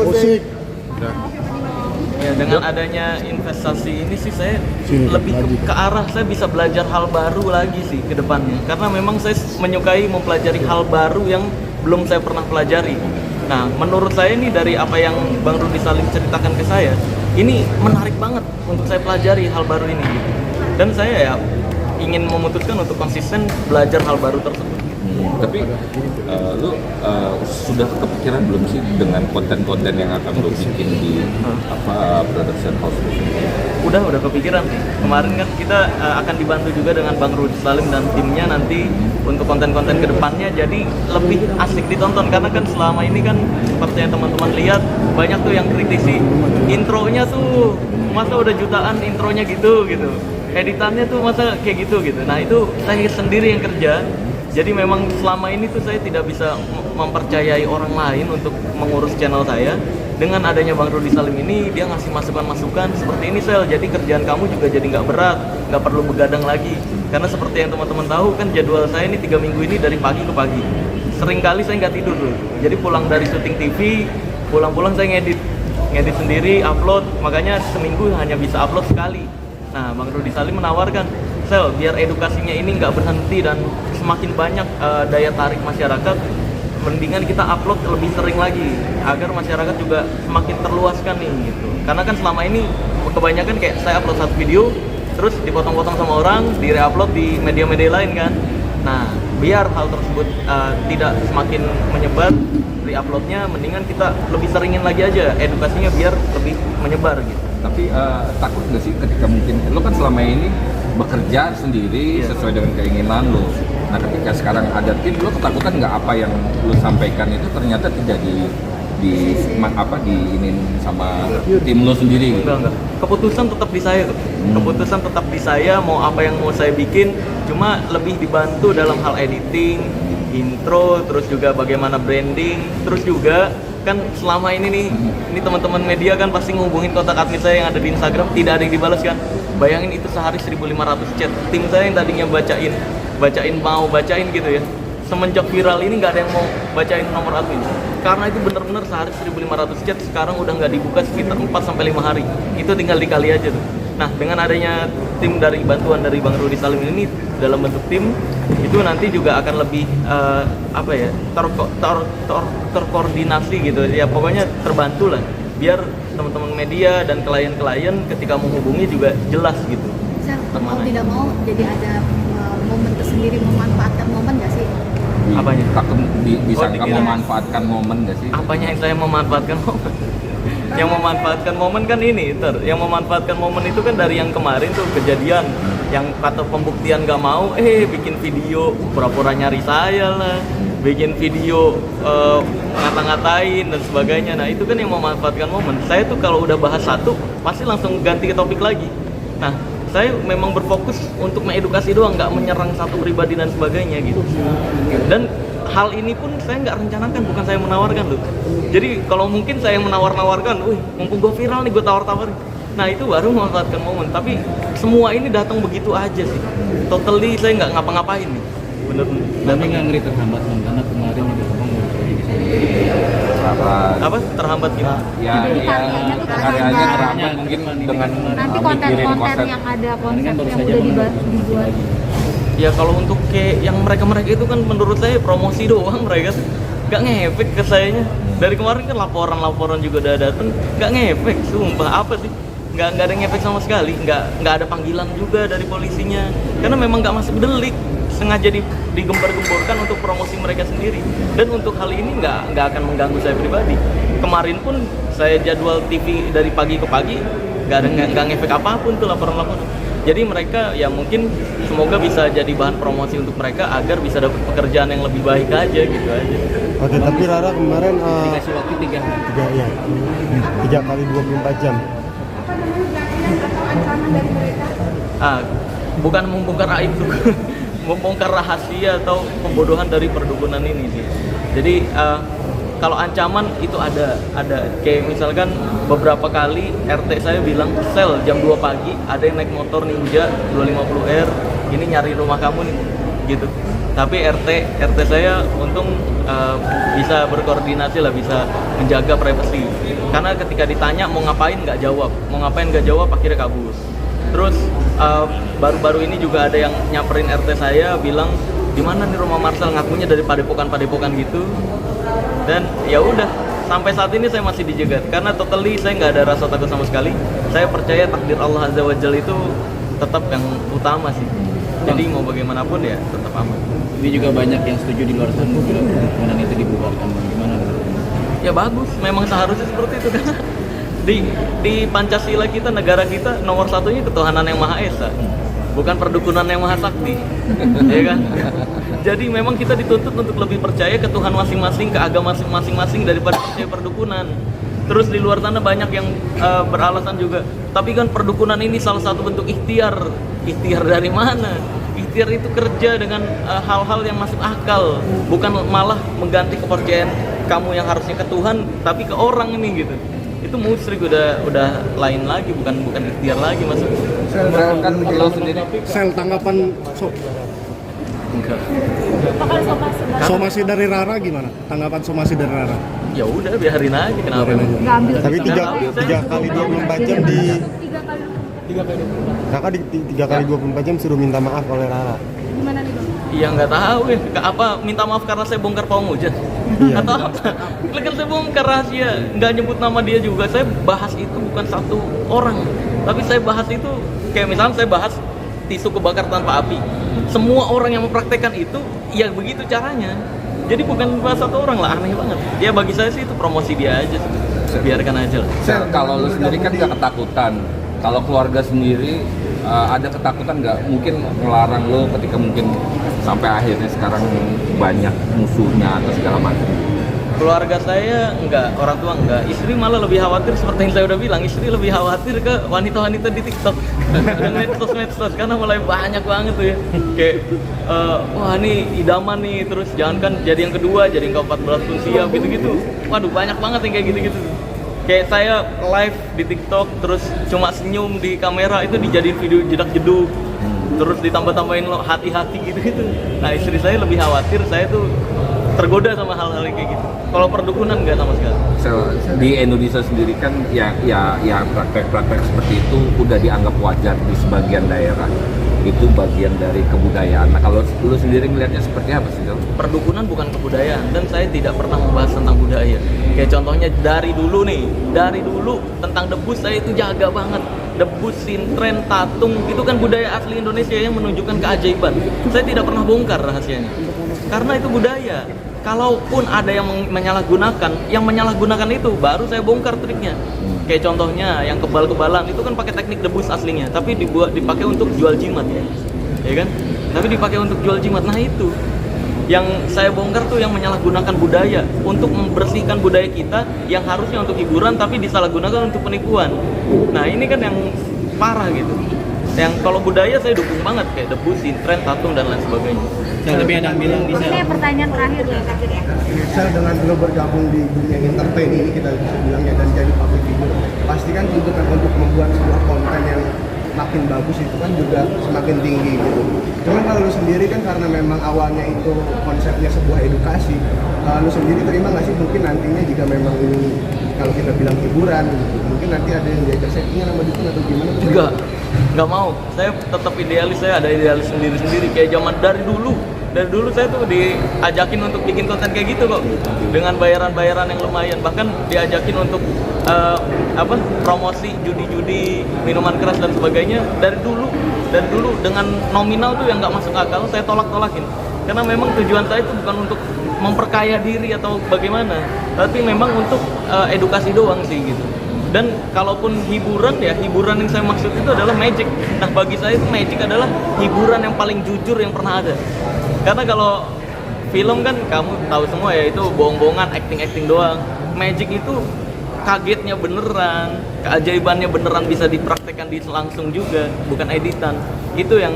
musik. Ya, dengan adanya investasi ini sih saya lebih ke arah saya bisa belajar hal baru lagi sih ke depannya. Karena memang saya menyukai mempelajari hal baru yang belum saya pernah pelajari. Nah, menurut saya ini dari apa yang Bang Rudy Salim ceritakan ke saya, ini menarik banget untuk saya pelajari hal baru ini. Dan saya ya ingin memutuskan untuk konsisten belajar hal baru tersebut. Tapi lu sudah kepikiran belum sih dengan konten-konten yang akan lu bikin di production house ini? Udah kepikiran sih. Kemarin kan kita akan dibantu juga dengan Bang Rudy Salim dan timnya nanti untuk konten-konten kedepannya, jadi lebih asik ditonton. Karena kan selama ini kan seperti yang teman-teman lihat, banyak tuh yang kritisi intronya tuh masa udah jutaan intronya gitu, editannya tuh masa kayak gitu. Nah itu saya sendiri yang kerja. Jadi memang selama ini tuh saya tidak bisa mempercayai orang lain untuk mengurus channel saya. Dengan adanya Bang Rudy Salim ini, dia ngasih masukan-masukan seperti ini, Sel, jadi kerjaan kamu juga jadi nggak berat, nggak perlu begadang lagi. Karena seperti yang teman-teman tahu kan jadwal saya ini 3 minggu ini dari pagi ke pagi. Sering kali saya nggak tidur tuh. Jadi pulang dari syuting TV, pulang-pulang saya ngedit sendiri, upload, makanya seminggu hanya bisa upload sekali. Nah, Bang Rudy Salim menawarkan, Sel, biar edukasinya ini nggak berhenti dan semakin banyak daya tarik masyarakat, mendingan kita upload lebih sering lagi agar masyarakat juga semakin terluaskan nih gitu. Karena kan selama ini kebanyakan kayak saya upload satu video terus dipotong-potong sama orang, di-reupload di media-media lain kan. Nah, biar hal tersebut tidak semakin menyebar, re-uploadnya mendingan kita lebih seringin lagi aja edukasinya biar lebih menyebar gitu. Tapi takut nggak sih ketika mungkin lo kan selama ini bekerja sendiri sesuai dengan keinginan lo. Nah, ketika sekarang ada tim, lo ketakutan nggak apa yang lo sampaikan itu ternyata tidak diinin sama tim lo sendiri gitu? Enggak. Keputusan tetap di saya tuh. Keputusan tetap di saya, mau apa yang mau saya bikin, cuma lebih dibantu dalam hal editing, intro, terus juga bagaimana branding, terus juga kan selama ini nih, ini teman-teman media kan pasti ngehubungin kontak admin saya yang ada di Instagram, tidak ada yang dibalas kan. Bayangin itu sehari 1.500 chat. Tim saya yang tadinya bacain gitu ya. Semenjak viral ini nggak ada yang mau bacain nomor admin. Karena itu bener-bener sehari 1.500 chat, sekarang udah nggak dibuka sekitar 4-5 hari. Itu tinggal dikali aja tuh. Nah, dengan adanya tim dari bantuan dari Bang Rudy Salim ini dalam bentuk tim, itu nanti juga akan lebih terkoordinasi gitu ya, pokoknya terbantu lah biar teman-teman media dan klien-klien ketika menghubungi juga jelas gitu. Mau tidak mau jadi ada momen tersendiri, memanfaatkan momen nggak sih? Apanya? Takut bisa memanfaatkan momen nggak sih? Apanya yang saya memanfaatkan momen? Yang memanfaatkan momen kan ini, yang memanfaatkan momen itu kan dari yang kemarin tuh kejadian yang kata pembuktian nggak mau, bikin video pura-pura nyari saya lah, bikin video ngata-ngatain dan sebagainya. Nah itu kan yang memanfaatkan momen. Saya tuh kalau udah bahas satu pasti langsung ganti ke topik lagi. Nah saya memang berfokus untuk mengedukasi doang, nggak menyerang satu pribadi dan sebagainya gitu. Dan hal ini pun saya nggak rencanakan, bukan saya menawarkan loh. Jadi kalau mungkin saya yang menawar-nawarkan, mumpung gue viral nih gue tawar-tawarin. Nah itu baru memanfaatkan momen. Tapi semua ini datang begitu aja sih. Totally saya nggak ngapa-ngapain nih. Bener-bener. Tapi nggak ngeri terhambat bang, karena kemarin juga bang apa terhambat gimana? Ya, karyanya terhambat mungkin dengan nanti konten-konten yang ada konsep yang udah dibuat. Ya kalau untuk kayak yang mereka itu kan menurut saya promosi doang, mereka nggak ngefek ke sayanya. Dari kemarin kan laporan juga udah dateng, nggak ngefek, sumpah apa sih? Nggak ada ngefek sama sekali, nggak ada panggilan juga dari polisinya, karena memang nggak masuk delik, sengaja digembar-gemborkan untuk promosi mereka sendiri. Dan untuk hal ini nggak akan mengganggu saya pribadi. Kemarin pun saya jadwal TV dari pagi ke pagi, nggak ngefek apapun tuh laporan-laporan. Jadi mereka ya mungkin semoga bisa jadi bahan promosi untuk mereka agar bisa dapat pekerjaan yang lebih baik aja gitu aja. Oke, tapi Rara kemarin dikasih waktu 3 kali 24 jam. Bukan membongkar aib tuh, membongkar rahasia atau pembodohan dari perdukunan ini sih. Jadi kalau ancaman itu ada kayak misalkan beberapa kali RT saya bilang, Sel jam 2 pagi ada yang naik motor Ninja 250R ini nyari rumah kamu nih gitu. Tapi RT saya untung bisa berkoordinasi lah, bisa menjaga privasi. Karena ketika ditanya mau ngapain nggak jawab, akhirnya kabur. Terus baru-baru ini juga ada yang nyamperin RT saya bilang, di mana nih rumah Marcel, ngakunya dari padepokan gitu. Dan ya udah, sampai saat ini saya masih dijegat karena totally saya nggak ada rasa takut sama sekali. Saya percaya takdir Allah Azza wa Jalla itu tetap yang utama sih. Jadi mau bagaimanapun ya tetap aman. Ini juga banyak yang setuju di luar sana bila perdukunan itu dibubarkan. Gimana? Ya bagus, memang seharusnya seperti itu karena di Pancasila kita, negara kita, nomor satunya ketuhanan yang Maha Esa, bukan perdukunan yang Maha Sakti. Ya kan? Jadi memang kita dituntut untuk lebih percaya ke Tuhan masing-masing, ke agama masing-masing daripada percaya perdukunan. Terus di luar sana banyak yang beralasan juga, tapi kan perdukunan ini salah satu bentuk ikhtiar. Ikhtiar dari mana? Ikhtiar itu kerja dengan hal-hal yang masuk akal, bukan malah mengganti kepercayaan kamu yang harusnya ke Tuhan tapi ke orang ini gitu. Itu musyrik, udah lain lagi, bukan ikhtiar lagi masuk. Kan lo sendiri Sel, tanggapan Enggak. somasi dari Rara gimana? Tanggapan somasi dari Rara? Ya udah biarin aja, kenapa? Nggak ambil Tapi Nggak 3 kali 24 jam di Kakak di 3 kali 24 jam suruh minta maaf oleh Rara. gimana nih Bang? Iya nggak tahu ya, apa minta maaf karena saya bongkar pawang hujan? Iya. Atau apa? Kan saya bongkar rahasia, nggak nyebut nama dia juga. Saya bahas itu bukan satu orang, tapi saya bahas itu kayak misalnya saya bahas tisu kebakar tanpa api. Semua orang yang mempraktekkan itu, ya begitu caranya. Jadi bukan bahas satu orang lah, aneh banget. Ya bagi saya sih itu promosi dia aja, biarkan aja lah. kalau lu sendiri kan gak ketakutan, kalau keluarga sendiri ada ketakutan nggak mungkin melarang lo ketika mungkin sampai akhirnya sekarang banyak musuhnya atau segala macam? Keluarga saya enggak, orang tua enggak. Istri malah lebih khawatir, seperti yang saya udah bilang, istri lebih khawatir ke wanita-wanita di TikTok dan medsos karena mulai banyak banget tuh ya. Kayak wah ini idaman nih, terus jangan kan jadi yang kedua, jadi yang ke-14 pun siap gitu-gitu. Waduh banyak banget yang kayak gitu-gitu. Kayak saya live di TikTok terus cuma senyum di kamera itu dijadiin video jedak-jeduk. Terus ditambah-tambahin lo hati-hati gitu-gitu. Nah, istri saya lebih khawatir saya tuh tergoda sama hal-hal yang kayak gitu. Kalau perdukunan nggak sama sekali. Di Indonesia sendiri kan ya praktek-praktek seperti itu udah dianggap wajar di sebagian daerah. Itu bagian dari kebudayaan. Nah, kalau lu sendiri ngelihatnya seperti apa sih, Jal? Perdukunan bukan kebudayaan dan saya tidak pernah membahas tentang budaya. Kayak contohnya dari dulu tentang debus saya itu jaga banget. Debus, sintren, tatung itu kan budaya asli Indonesia yang menunjukkan keajaiban. Saya tidak pernah bongkar rahasianya. Karena itu budaya. Kalaupun ada yang menyalahgunakan itu baru saya bongkar triknya. Kayak contohnya yang kebal-kebalan itu kan pakai teknik debus aslinya, tapi dipakai untuk jual jimat, ya kan? Tapi dipakai untuk jual jimat. Nah itu yang saya bongkar tuh yang menyalahgunakan budaya untuk membersihkan budaya kita yang harusnya untuk hiburan tapi disalahgunakan untuk penipuan. Nah ini kan yang parah gitu. Yang kalau budaya saya dukung banget kayak debus, sintren, tatung dan lain sebagainya. Yang tapi ada yang bilang di Ini pertanyaan terakhir ya. Misal dengan lo bergabung di dunia entertain ini kita bisa bilangnya dan jadi public figure, pasti kan tuntutan untuk membuat sebuah konten yang makin bagus itu kan juga semakin tinggi gitu. Cuman kalau lu sendiri kan karena memang awalnya itu konsepnya sebuah edukasi, lu sendiri terima nggak sih mungkin nantinya jika memang ini kalau kita bilang hiburan gitu, mungkin nanti ada yang diajak settingan sama dukun atau gimana? Nggak mau. Saya tetap idealis, saya ada idealis sendiri-sendiri kayak zaman dari dulu saya tuh diajakin untuk bikin konten kayak gitu kok dengan bayaran-bayaran yang lumayan, bahkan diajakin untuk promosi judi-judi, minuman keras dan sebagainya dari dulu dengan nominal tuh yang nggak masuk akal saya tolak-tolakin karena memang tujuan saya itu bukan untuk memperkaya diri atau bagaimana, tapi memang untuk edukasi doang sih gitu. Dan kalaupun hiburan hiburan yang saya maksud itu adalah magic. Nah bagi saya itu magic adalah hiburan yang paling jujur yang pernah ada. Karena kalau film kan kamu tahu semua ya itu bohong-bohongan, acting doang. Magic itu kagetnya beneran, keajaibannya beneran bisa dipraktekkan di langsung juga, bukan editan. Itu yang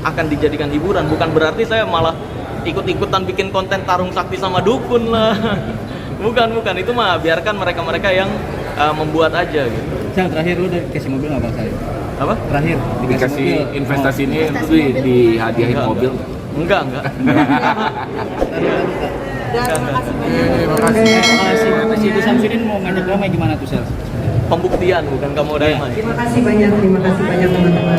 akan dijadikan hiburan. Bukan berarti saya malah ikut-ikutan bikin konten tarung sakti sama dukun lah. Bukan itu mah biarkan mereka yang membuat aja gitu. Yang terakhir lu udah kasih mobil nggak Bang saya? Apa? Terakhir Dikasih investasi ini Investasi mobil. dihadiahin Enggak. mobil. Enggak. Terima kasih banyak. Terima kasih. Si Ibu Samsudin mau ngajak damai gimana tuh, Sel? Pembuktian bukan kamu damai. Terima kasih banyak teman-teman.